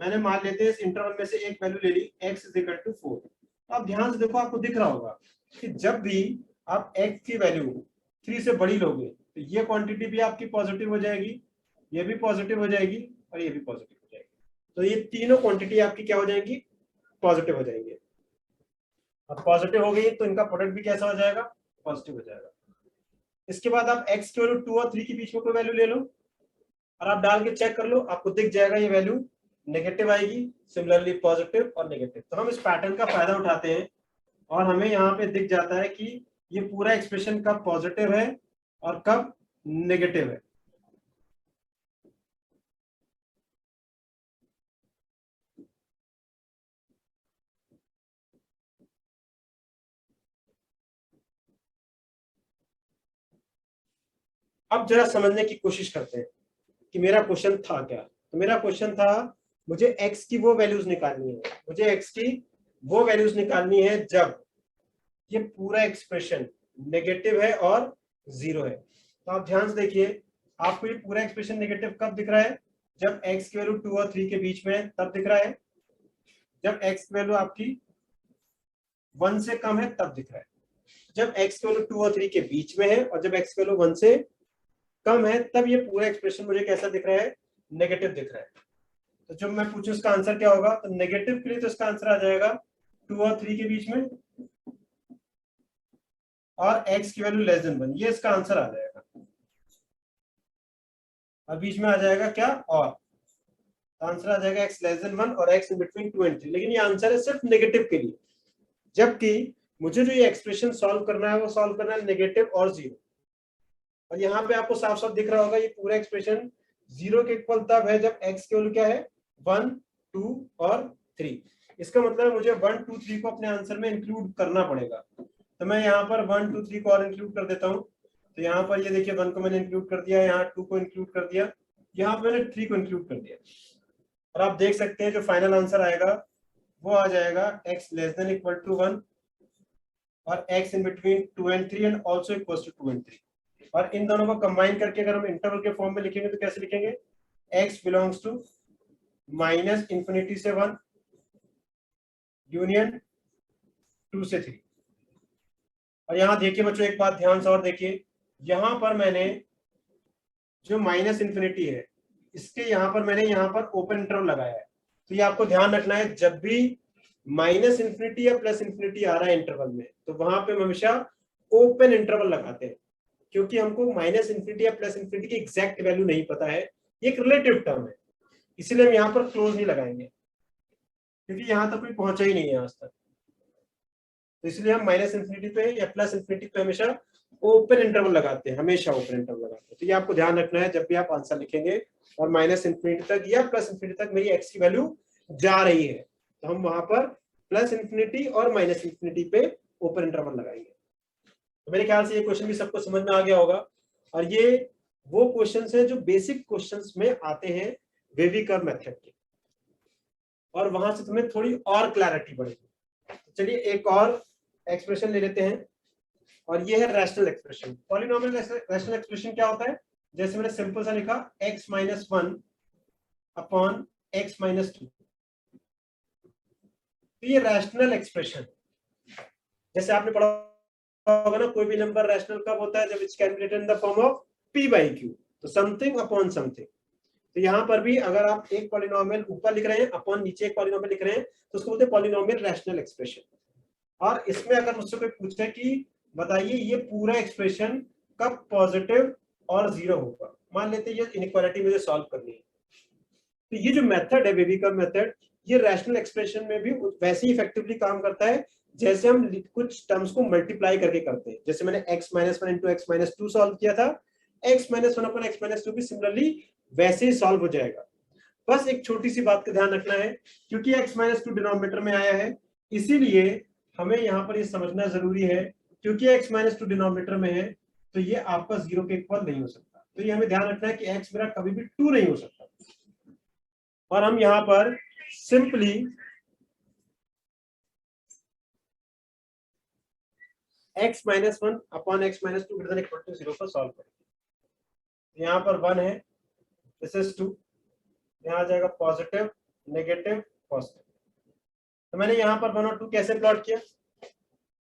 मैंने मान लेते हैं इस इंटरवल में से एक वैल्यू ले ली x इज इक्वल टू 4, तो आप ध्यान से देखो, आपको दिख रहा होगा कि जब भी आप x की वैल्यू 3 से बड़ी लोगे तो ये क्वांटिटी भी आपकी पॉजिटिव हो जाएगी, ये भी पॉजिटिव हो जाएगी और ये भी पॉजिटिव हो जाएगी। तो ये तीनों क्वांटिटी आपकी क्या हो जाएंगी, पॉजिटिव हो जाएंगे। अब पॉजिटिव हो गई तो इनका प्रोडक्ट भी कैसा हो जाएगा, पॉजिटिव हो जाएगा। इसके बाद आप x की वैल्यू 2 और 3 के बीच में कोई वैल्यू ले लो और आप डाल के चेक कर लो, आपको दिख जाएगा ये वैल्यू नेगेटिव आएगी, सिमिलरली पॉजिटिव और नेगेटिव। तो हम इस पैटर्न का फायदा उठाते हैं और हमें यहाँ पे दिख जाता है कि ये पूरा एक्सप्रेशन कब पॉजिटिव है और कब नेगेटिव है। अब जरा समझने की कोशिश करते हैं कि मेरा क्वेश्चन था क्या। तो मेरा क्वेश्चन था, मुझे x की वो वैल्यूज निकालनी है, मुझे x की वो वैल्यूज निकालनी है जब ये पूरा एक्सप्रेशन नेगेटिव है और 0 है। तो आप ध्यान से देखिए, आपको ये पूरा एक्सप्रेशन नेगेटिव कब दिख रहा है, जब x की वैल्यू 2 और 3 के बीच में है तब दिख रहा है, जब x की वैल्यू आपकी 1 से कम है तब दिख रहा है, जब x की वैल्यू 2 और 3 के बीच में है और जब x की वैल्यू 1 से कम है तब ये पूरा एक्सप्रेशन मुझे कैसा दिख रहा है, नेगेटिव दिख रहा है। तो जब मैं पूछूं इसका आंसर क्या होगा, तो नेगेटिव के लिए तो इसका आंसर आ जाएगा 2 और 3 के बीच में और x की वैल्यू लेस देन 1, ये इसका आंसर आ जाएगा। और बीच में आ जाएगा क्या, और आंसर आ जाएगा x लेस देन 1 और x इन बिटवीन 2 एंड 3। लेकिन ये आंसर है सिर्फ नेगेटिव के लिए, जबकि मुझे जो ये एक्सप्रेशन सॉल्व करना है वो सॉल्व करना है नेगेटिव और 0। और यहाँ पे आपको साफ साफ दिख रहा होगा ये पूरा एक्सप्रेशन 0 के इक्वल तब है जब x की वैल्यू क्या है, 1, 2 और 3। इसका मतलब मुझे 1, 2, 3 को अपने आंसर में इंक्लूड करना पड़ेगा। तो मैं यहाँ पर 1, 2, 3 को और इंक्लूड कर देता हूँ। तो यहाँ पर ये देखिए 1 को मैंने इंक्लूड कर दिया, यहाँ 2 को इंक्लूड कर दिया, यहाँ पर मैंने 3 को इंक्लूड कर दिया। और आप देख सकते हैं जो फाइनल आंसर आएगा वो आ जाएगा x less than equal to 1 और x in between 2 and 3 and also equals to 2 and 3। और इन दोनों को कंबाइन करके अगर हम इंटरवल के फॉर्म में लिखेंगे तो कैसे लिखेंगे, x belongs to minus infinity से 1 यूनियन 2 से 3। और यहाँ देखिए बच्चों, एक बात ध्यान से और देखिए, यहाँ पर मैंने जो माइनस इंफिनिटी है इसके यहाँ पर मैंने यहाँ पर ओपन इंटरवल लगाया है। तो ये आपको ध्यान रखना है, जब भी माइनस इंफिनिटी या प्लस इंफिनिटी आ रहा है इंटरवल में तो वहां पे हम हमेशा ओपन इंटरवल लगाते हैं, क्योंकि हमको माइनस इंफिनिटी या प्लस इंफिनिटी की एग्जैक्ट वैल्यू नहीं पता है, ये एक रिलेटिव टर्म है, इसीलिए हम यहाँ पर क्लोज नहीं लगाएंगे क्योंकि यहाँ तक कोई पहुंचा ही नहीं है आज तक। तो इसलिए हम माइनस इंफिनिटी पे या प्लस इंफिनिटी पे हमेशा ओपन इंटरवल लगाते हैं, हमेशा ओपन इंटरवल लगाते हैं। तो ये आपको ध्यान रखना है जब भी आप आंसर लिखेंगे और माइनस इंफिनिटी तक या प्लस इंफिनिटी तक मेरी एक्स की वैल्यू जा रही है तो हम वहां पर प्लस इंफिनिटी और माइनस इंफिनिटी पे ओपन इंटरवल लगाएंगे। तो मेरे ख्याल से ये क्वेश्चन भी सबको समझ में आ गया होगा। और ये वो क्वेश्चंस है जो बेसिक क्वेश्चंस में आते हैं वेवी कर्व मेथड के, और वहां से तुम्हें थोड़ी और क्लैरिटी बढ़ेगी। चलिए एक और एक्सप्रेशन ले लेते हैं और ये है rational expression. Polynomial rational expression क्या होता है, जैसे मैंने सिंपल सा लिखा x minus 1 upon x minus 2। तो ये रैशनल एक्सप्रेशन, जैसे आपने पढ़ा होगा ना, कोई भी नंबर रैशनल कब होता है, जब it's calculated in the form of p by q, तो समथिंग अपॉन समथिंग। तो यहाँ पर भी अगर आप एक पॉलिनोमियल ऊपर लिख रहे हैं अपॉन नीचे एक पॉलिनोमियल लिख रहे हैं तो उसको बोलते हैं पॉलिनोमियल रैशनल एक्सप्रेशन। और इसमें अगर मुझसे कोई पूछे कि बताइए ये पूरा एक्सप्रेशन कब पॉजिटिव और जीरो होगा, मान लेते हैं ये इनइक्वालिटी मुझे सॉल्व करनी है, तो ये जो मेथड है बेबी का मेथड, ये रैशनल एक्सप्रेशन में भी वैसे ही इफेक्टिवली काम करता है जैसे हम कुछ टर्म्स को मल्टीप्लाई करके करते हैं। जैसे मैंने x minus one into x minus to solve किया था, x minus one upon X minus to भी सिमिलरली वैसे ही सॉल्व हो जाएगा। बस एक छोटी सी बात का ध्यान रखना है, क्योंकि x माइनस टू डिनोमिनेटर में आया है इसीलिए हमें यहाँ पर ये समझना जरूरी है, क्योंकि x माइनस टू डिनोमिनेटर में है तो ये आपका जीरो के इक्वल नहीं हो सकता। तो ये हमें ध्यान रखना है कि x मेरा कभी भी टू नहीं हो सकता। और हम यहाँ पर simply x minus one upon X minus two greater than equal to zero पर सॉल्व करेंगे। यहाँ पर वन है, दिस इज टू, यहाँ आ जाएगा पॉजिटिव नेगेटिव पॉजिटिव। तो मैंने यहाँ पर वन और टू कैसे प्लॉट किया,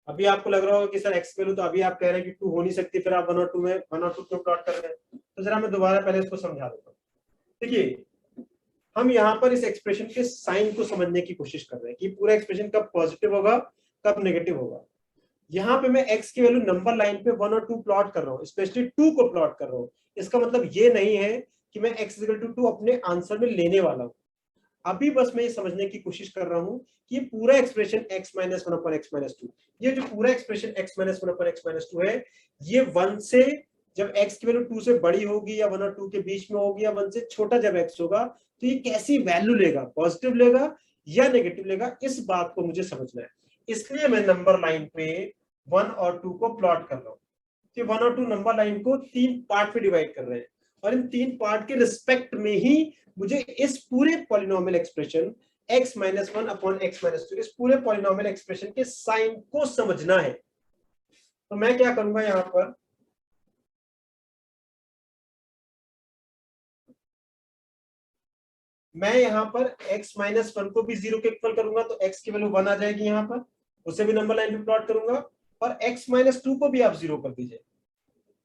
अभी आपको लग रहा होगा कि सर एक्स वैल्यू तो अभी आप कह रहे हैं कि टू हो नहीं सकती, फिर आप वन और टू क्यों प्लॉट कर रहे हैं, तो जरा मैं दोबारा पहले इसको समझा देता हूँ। देखिए हम यहाँ पर इस एक्सप्रेशन के साइन को समझने की कोशिश कर रहे हैं कि पूरा एक्सप्रेशन कब पॉजिटिव होगा कब नेगेटिव होगा। यहाँ पे मैं x की वैल्यू नंबर लाइन पे वन और टू प्लॉट कर रहा हूँ, स्पेशली टू को प्लॉट कर रहा हूँ। इसका मतलब ये नहीं है कि मैं x इक्वल टू टू अपने आंसर में लेने वाला हूँ, अभी बस मैं ये समझने की कोशिश कर रहा हूँ कि ये पूरा expression x minus one upon X minus to, ये जो पूरा expression x minus one upon X minus to है, ये वन से जब x की वैल्यू टू से बड़ी होगी या वन और टू के बीच में होगी या वन से छोटा जब x होगा तो ये कैसी वैल्यू लेगा, पॉजिटिव लेगा या नेगेटिव लेगा, इस बात को मुझे समझना है। इसलिए मैं नंबर लाइन पे वन और टू को प्लॉट कर रहा हूँ कि वन और टू नंबर लाइन को तीन पार्ट में डिवाइड कर रहे हैं और इन तीन पार्ट के रिस्पेक्ट में ही मुझे इस पूरे polynomial expression x minus one upon X minus to, इस पूरे पॉलिनोमियल एक्सप्रेशन के साइन को समझना है। तो मैं क्या करूंगा, यहाँ पर मैं यहाँ पर x माइनस वन को भी जीरो के इक्वल करूंगा तो x की वैल्यू वन आ जाएगी, यहाँ पर उसे भी नंबर लाइन पे प्लॉट करूंगा, और x माइनस टू को भी आप जीरो कर दीजिए।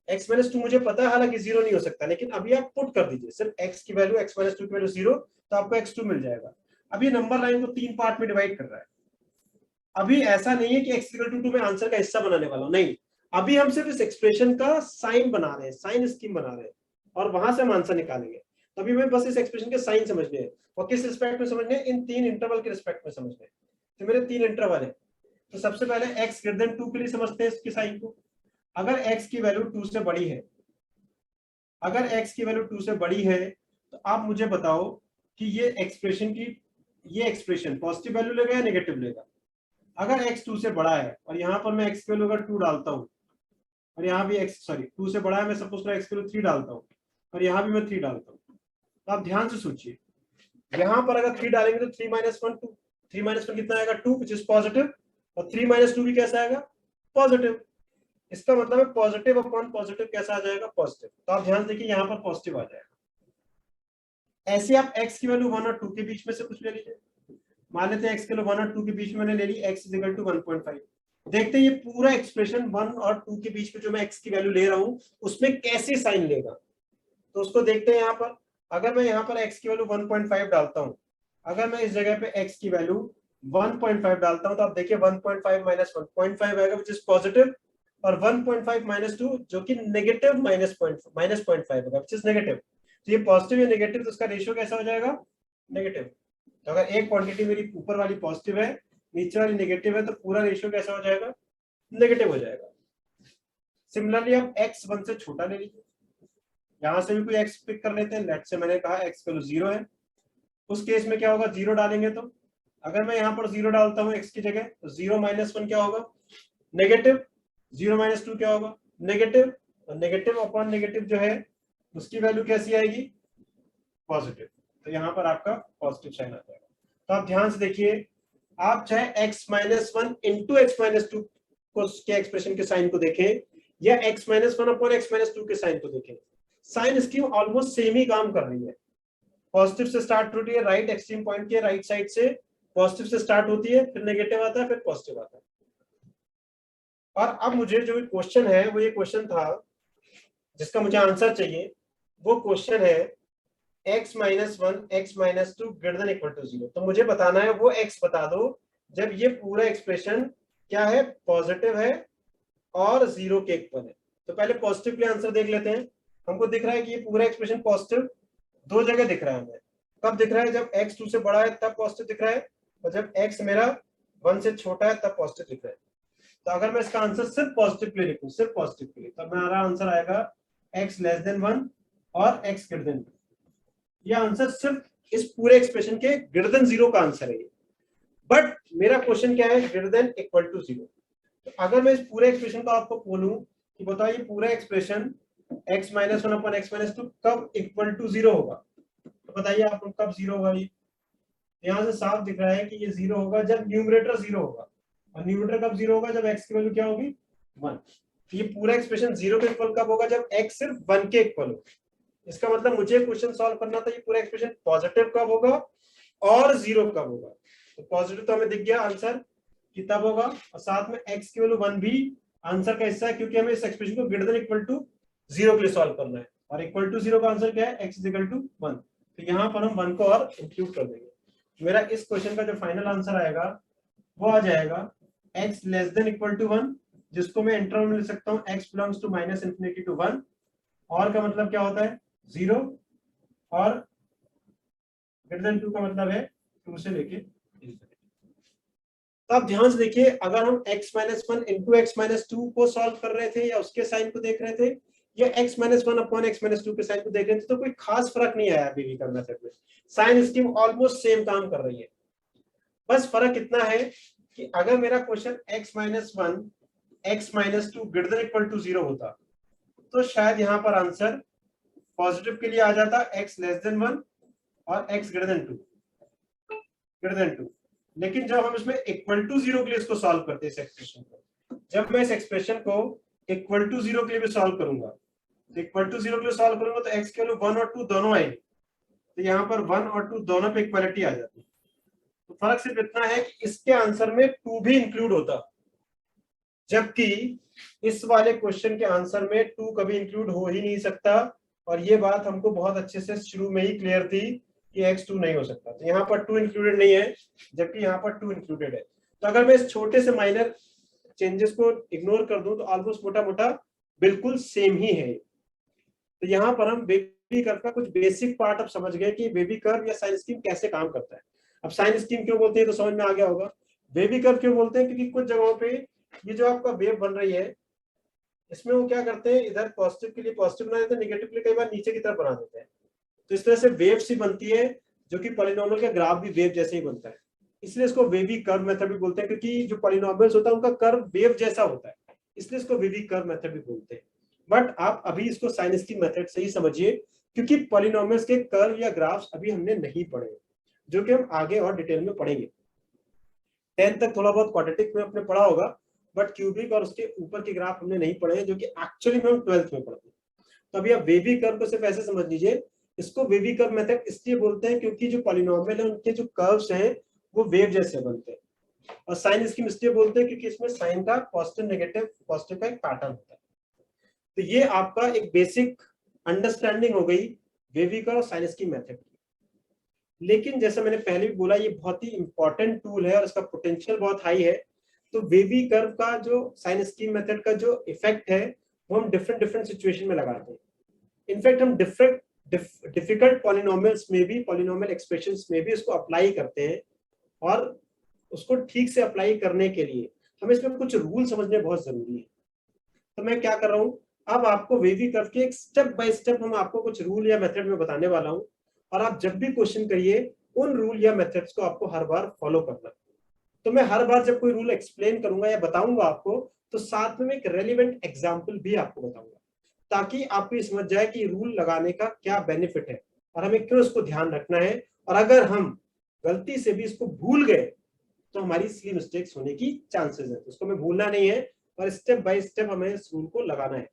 x माइनस टू मुझे पता है हालांकि जीरो नहीं हो सकता, लेकिन अभी आप पुट कर दीजिए सिर्फ x की वैल्यू x माइनस टू की वैल्यू जीरो, तो आपको x2 मिल जाएगा। अभी नंबर लाइन को तीन पार्ट में डिवाइड कर रहा है, अभी ऐसा नहीं है कि x इक्वल टू टू में आंसर का हिस्सा बनाने वाला हूं, नहीं, अभी हम सिर्फ इस एक्सप्रेशन का साइन बना रहे हैं, साइन स्कीम बना रहे हैं और वहां से हम आंसर निकालेंगे। तभी हमें बस इस एक्सप्रेशन के साइन समझने हैं, और किस रिस्पेक्ट में समझने हैं, इन तीन इंटरवल के रिस्पेक्ट में समझने हैं। तो मेरे तीन इंटरवल है, तो सबसे पहले x ग्रेटर देन टू के लिए समझते हैं इसके साइन को। अगर x की वैल्यू टू से बड़ी है, अगर x की वैल्यू टू से बड़ी है तो आप मुझे बताओ कि ये एक्सप्रेशन पॉजिटिव वैल्यू लेगा या नेगेटिव लेगा। अगर x टू से बड़ा है और यहाँ पर मैं x की वैल्यू अगर टू डालता हूँ और यहाँ भी टू से बड़ा है, मैं सपोज करो x की वैल्यू थ्री डालता हूँ और यहाँ भी मैं थ्री डालता हूँ, तो आप ध्यान से सोचिए, यहाँ पर अगर थ्री डालेंगे तो three minus one two, three minus one कितना आएगा, टू, विच इज पॉजिटिव, और थ्री माइनस टू भी कैसा आएगा, पॉजिटिव। इसका मतलब है पॉजिटिव अपॉन पॉजिटिव कैसा आ जाएगा, पॉजिटिव। तो आप ध्यान देखिए यहाँ पर पॉजिटिव आ जाएगा। ऐसे आप x की वैल्यू वन और टू के बीच में से कुछ ले लीजिए, मान लेते हैं x की वैल्यू वन और टू के बीच में मैंने ले ली, x इज इक्वल टू 1.5। देखते हैं ये पूरा एक्सप्रेशन वन और टू के बीच में जो मैं x की वैल्यू ले रहा हूं उसमें कैसे साइन लेगा, तो उसको देखते हैं। यहाँ पर अगर मैं यहाँ पर x की वैल्यू 1.5 डालता हूँ, अगर मैं इस जगह पे x की वैल्यू 1.5 डालता हूँ तो आप देखिए 1.5 माइनस 1.5 आएगा विच इज पॉजिटिव, और 1.5 माइनस टू जो कि नेगेटिव माइनस 0.5 होगा विच इज नेगेटिव। तो ये पॉजिटिव या नेगेटिव, तो उसका रेशियो कैसा हो जाएगा, नेगेटिव। तो अगर एक क्वांटिटी मेरी ऊपर वाली पॉजिटिव है नीचे वाली नेगेटिव है तो पूरा रेशियो कैसा हो जाएगा, नेगेटिव हो जाएगा। सिमिलरली आप x वन से छोटा ले लीजिए, यहां से भी कोई x पिक कर लेते हैं, लेट से मैंने कहा x वैल्यू जीरो है, उस केस में क्या होगा, जीरो डालेंगे तो अगर मैं यहाँ पर जीरो डालता हूँ x की जगह तो जीरो माइनस वन क्या होगा, नेगेटिव, जीरो माइनस टू क्या होगा, नेगेटिव, और नेगेटिव अपॉन नेगेटिव जो है उसकी वैल्यू कैसी आएगी, पॉजिटिव। तो यहाँ पर आपका पॉजिटिव साइन आ जाएगा। तो आप ध्यान से देखिए, आप चाहे x minus one into x minus to के एक्सप्रेशन के साइन को देखें या x minus one upon X minus to के साइन को देखें, साइन स्कीम ऑलमोस्ट सेम ही काम कर रही है। पॉजिटिव से स्टार्ट होती है, राइट एक्सट्रीम पॉइंट के राइट साइड से पॉजिटिव से स्टार्ट होती है, फिर नेगेटिव आता है, फिर पॉजिटिव आता है। और अब मुझे जो क्वेश्चन है वो ये क्वेश्चन था जिसका मुझे आंसर चाहिए। वो क्वेश्चन है x minus one X minus two greater than equal to 0। तो मुझे बताना है वो x बता दो जब ये पूरा एक्सप्रेशन क्या है, पॉजिटिव है और 0 के इक्वल है। तो पहले पॉजिटिव के लिए आंसर देख लेते हैं। हमको दिख रहा है कि ये पूरा एक्सप्रेशन पॉजिटिव दो जगह दिख रहा है हमें। कब दिख रहा है, जब x 2 से बड़ा है तब पॉजिटिव दिख रहा है, और जब x मेरा 1 से छोटा है तब पॉजिटिव दिख रहा है। तो अगर मैं इसका आंसर सिर्फ पॉजिटिव के लिए लिखूं, सिर्फ पॉजिटिव के लिए, तब मेरा आंसर आएगा x लेस देन 1 और x ग्रेटर देन 2। ये आंसर सिर्फ इस पूरे एक्सप्रेशन के ग्रेटर देन 0 का आंसर है। बट मेरा क्वेश्चन क्या है, ग्रेटर देन इक्वल टू 0। तो अगर मैं इस पूरे एक्सप्रेशन को आपको बोलूं कि बताओ ये पूरा expression x minus one upon X minus to कब इक्वल टू 0 होगा, तो बताइए आप कब 0 होगा। ये यहाँ से साफ दिख रहा है कि ये 0 होगा जब न्यूमरेटर 0 होगा, और न्यूमरेटर कब 0 होगा, जब x की वैल्यू क्या होगी 1। तो ये पूरा एक्सप्रेशन 0 के इक्वल कब होगा, जब x सिर्फ 1 के इक्वल हो। इसका मतलब मुझे क्वेश्चन सॉल्व करना था ये पूरा एक्सप्रेशन पॉजिटिव कब होगा और 0 कब होगा। तो पॉजिटिव तो हमें दिख गया आंसर कि तब होगा, और साथ में x की वैल्यू 1 भी आंसर का हिस्सा है, क्योंकि हमें इस एक्सप्रेशन को ग्रेटर देन इक्वल टू 0 के लिए सॉल्व करना है, और इक्वल टू 0 का आंसर क्या है, x इज इक्वल टू 1। तो यहाँ पर हम 1 को और इंक्लूड कर देंगे। मेरा इस क्वेश्चन का जो फाइनल आंसर आएगा वो आ जाएगा x less than equal to 1, जिसको मैं इंटरवल में लिख सकता हूँ x belongs to minus infinity to 1, और का मतलब क्या होता है 0, और ग्रेटर देन 2 का मतलब है 2 से लेके। तो आप ध्यान से देखिए, अगर हम x minus one into x minus to को सॉल्व कर रहे थे या उसके साइन को देख रहे थे, या x minus one upon X minus to के साइन को देख रहे थे, तो कोई खास फर्क नहीं आया बेबी का मेथड में। साइन स्कीम ऑलमोस्ट सेम काम कर रही है। बस फर्क इतना है कि अगर मेरा question x minus one X minus two greater than equal to 0 होता, तो शायद यहाँ पर आंसर पॉजिटिव के लिए आ जाता x लेस देन 1 और x ग्रेटर देन 2। लेकिन जब हम इसमें इक्वल टू 0 के लिए इसको सॉल्व करते हैं इस एक्सप्रेशन को, जब मैं इस एक्सप्रेशन को इक्वल टू 0 के लिए भी सॉल्व करूंगा, तो इक्वल टू 0 के लिए सॉल्व करूंगा तो x के वैल्यू 1 और 2 दोनों आएंगे, तो यहाँ पर 1 और 2 दोनों पे इक्वालिटी आ जाती है। तो फर्क सिर्फ इतना है कि इसके आंसर में 2 भी इंक्लूड होता, जबकि इस वाले क्वेश्चन के आंसर में 2 कभी इंक्लूड हो ही नहीं सकता। और ये बात हमको बहुत अच्छे से शुरू में ही क्लियर थी कि x 2 नहीं हो सकता। तो यहाँ पर 2 इंक्लूडेड नहीं है, जबकि यहाँ पर 2 इंक्लूडेड है। तो अगर मैं इस छोटे से माइनर चेंजेस को इग्नोर कर दूं तो ऑलमोस्ट मोटा मोटा बिल्कुल सेम ही है। तो यहाँ पर हम बेबी कर्व का कुछ बेसिक पार्ट अब समझ गए कि बेबी कर्व या साइन स्कीम कैसे काम करता है। अब साइन स्कीम क्यों बोलते हैं तो समझ में आ गया होगा। बेबी कर्व क्यों बोलते हैं, क्योंकि कुछ जगहों पे ये जो आपका वेव बन रही है, इसमें वो क्या करते हैं, इधर पॉजिटिव के लिए पॉजिटिव बना देते हैं, नेगेटिव के लिए कई बार नीचे की तरफ बना देते हैं। तो इस तरह से वेव सी बनती है, जो कि पॉलिनॉमियल का ग्राफ भी वेव जैसे ही बनता है। इसलिए इसको वेवी कर्व मेथड भी बोलते हैं, क्योंकि जो पॉलिनॉमियल्स होता है उनका कर्व वेव जैसा होता है, इसलिए इसको वेवी कर्व मेथड भी बोलते हैं। बट आप अभी इसको साइन स्कीम मेथड से ही समझिए, क्योंकि पॉलिनॉमियल्स के कर्व या ग्राफ्स अभी हमने नहीं पढ़े, जो कि हम आगे और डिटेल में पढ़ेंगे। 10th तक थोड़ा बहुत क्वाड्रेटिक में आपने पढ़ा होगा, बट क्यूबिक और उसके ऊपर के ग्राफ हमने नहीं पढ़े हैं, जो कि एक्चुअली में हम 12th में पढ़ते हैं। तो अभी आप वेवी कर्व को सिर्फ ऐसे समझ लीजिए, इसको वेवी कर्व मेथड इसलिए बोलते हैं क्योंकि जो पॉलिनॉमियल है उनके जो कर्व्स हैं वो वेव जैसे बनते हैं। और साइन स्कीम इसलिए बोलते हैं क्योंकि इसमें साइन का पॉजिटिव नेगेटिव पॉजिटिव का एक पैटर्न होता है। तो ये आपका एक बेसिक अंडरस्टैंडिंग हो गई वेवी कर्व और साइन स्कीम मेथड की। लेकिन जैसे मैंने पहले भी बोला, ये बहुत ही इंपॉर्टेंट टूल है और इसका पोटेंशियल बहुत हाई है। तो वेवी कर्व का जो साइन स्कीम मेथड का जो इफेक्ट है वो हम डिफरेंट सिचुएशन में लगाते हैं। इनफैक्ट हम डिफिकल्ट पॉलिनोमियल्स में भी, पॉलिनोमियल एक्सप्रेशंस में भी इसको अप्लाई करते हैं। और उसको ठीक से अप्लाई करने के लिए हमें इसमें कुछ रूल समझने बहुत जरूरी है। तो मैं क्या कर रहा हूँ, अब आपको वेवी कर्व के एक स्टेप बाय स्टेप हम आपको कुछ रूल या मेथड में बताने वाला हूँ, और आप जब भी क्वेश्चन करिए उन रूल या मेथड्स को आपको हर बार फॉलो करना। तो मैं हर बार जब कोई रूल एक्सप्लेन करूंगा या बताऊंगा आपको, तो साथ में एक रेलिवेंट एग्जाम्पल भी आपको बताऊंगा, ताकि आपको समझ जाए कि रूल लगाने का क्या बेनिफिट है और हमें क्यों इसको ध्यान रखना है। और अगर हम गलती से भी इसको भूल गए तो हमारी सिली मिस्टेक्स होने की चांसेस है। तो उसको हमें भूलना नहीं है और स्टेप बाय स्टेप हमें इस रूल को लगाना है।